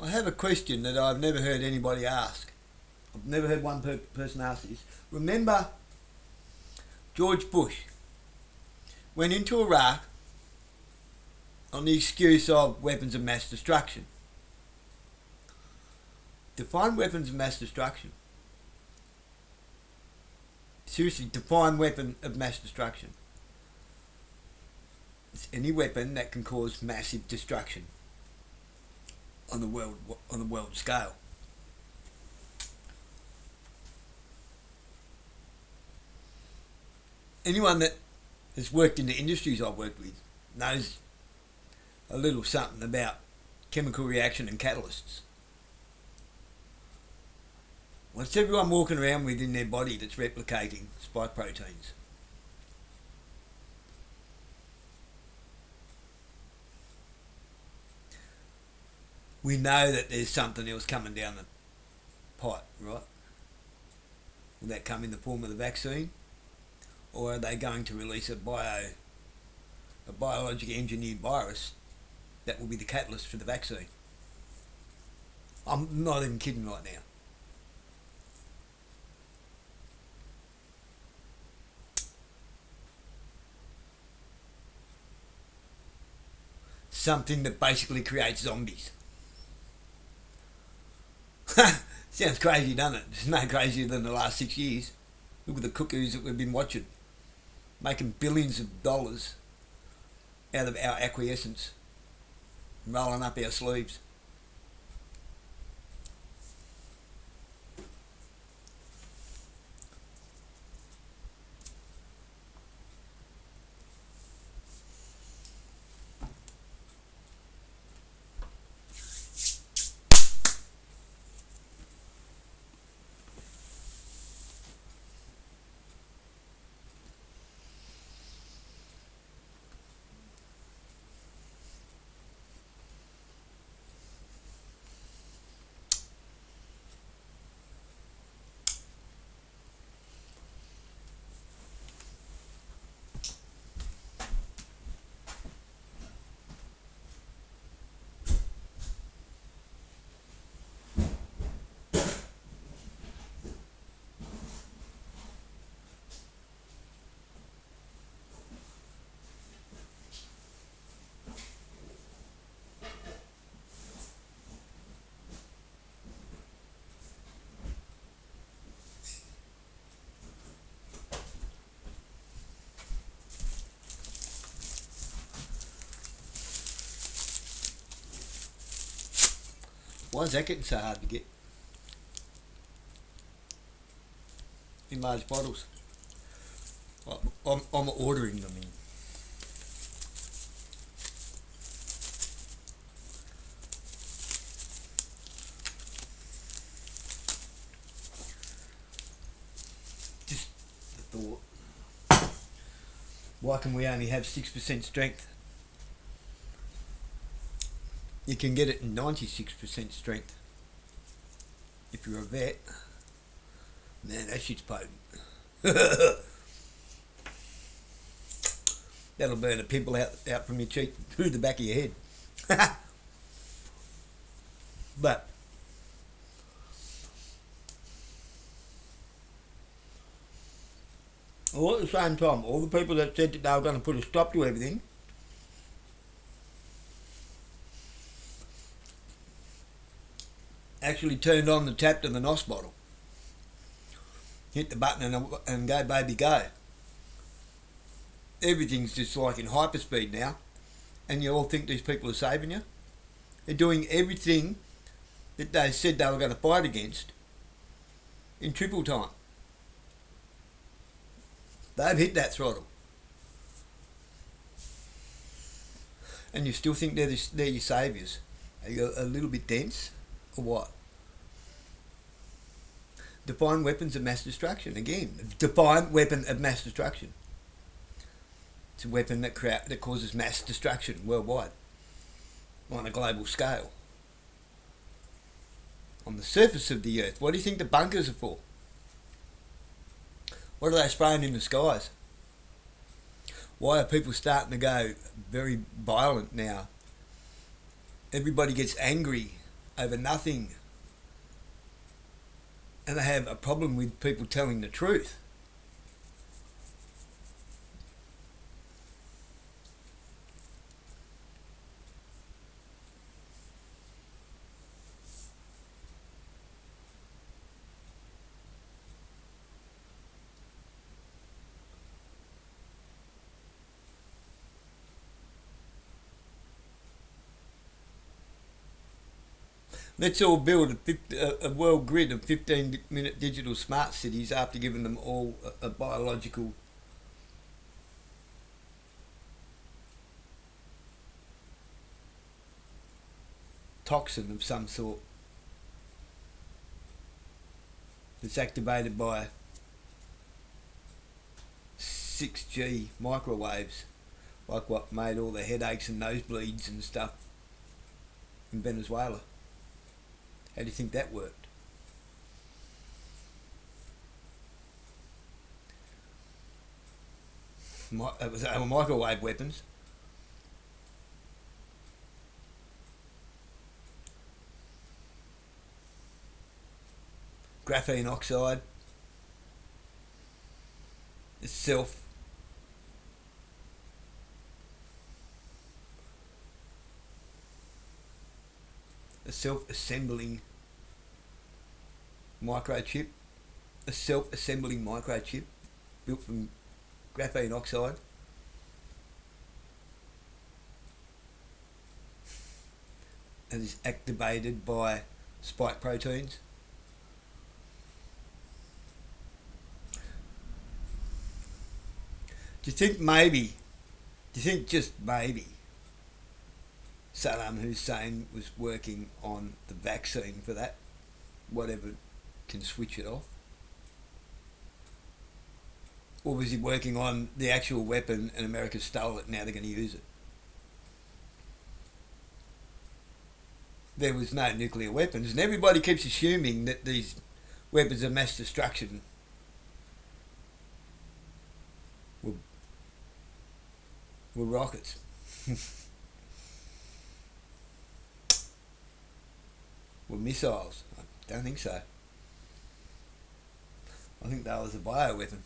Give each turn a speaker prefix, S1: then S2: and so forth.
S1: I have a question that I've never heard anybody ask. I've never heard one person ask this. Remember George Bush went into Iraq on the excuse of weapons of mass destruction. Define weapons of mass destruction. Seriously, define weapon of mass destruction. It's any weapon that can cause massive destruction on the world scale. Anyone that has worked in the industries I've worked with knows a little something about chemical reaction and catalysts. What's everyone walking around with in their body that's replicating spike proteins? We know that there's something else coming down the pipe, right? Will that come in the form of the vaccine? Or are they going to release a biologically engineered virus that will be the catalyst for the vaccine? I'm not even kidding right now. Something that basically creates zombies. Sounds crazy, doesn't it? It's no crazier than the last 6 years. Look at the cuckoos that we've been watching, making billions of dollars out of our acquiescence, rolling up our sleeves. Why is that getting so hard to get in large bottles? I'm ordering them in. Just a thought. Why can we only have 6% strength? You can get it in 96% strength. If you're a vet, man, that shit's potent. That'll burn a pimple out from your cheek through the back of your head. But all at the same time, all the people that said that they were going to put a stop to everything, actually turned on the tap to the NOS bottle, hit the button and go baby go. Everything's just like in hyperspeed now, and you all think these people are saving you. They're doing everything that they said they were going to fight against in triple time. They've hit that throttle, and you still think they're your saviours. Are you a little bit dense or what? Define weapons of mass destruction. Again, define weapon of mass destruction. It's a weapon that causes mass destruction worldwide on a global scale. On the surface of the earth, what do you think the bunkers are for? What are they spraying in the skies? Why are people starting to go very violent now? Everybody gets angry over nothing, and they have a problem with people telling the truth. Let's all build a world grid of 15-minute digital smart cities after giving them all a biological toxin of some sort that's activated by 6G microwaves, like what made all the headaches and nosebleeds and stuff in Venezuela. How do you think that worked? They were microwave weapons. Graphene oxide itself a self-assembling microchip, built from graphene oxide. And is activated by spike proteins. Do you think just maybe Saddam Hussein was working on the vaccine for that? Whatever can switch it off? Or was he working on the actual weapon and America stole it and now they're going to use it? There was no nuclear weapons, and everybody keeps assuming that these weapons of mass destruction were rockets. Were missiles. I don't think so. I think that was a bioweapon.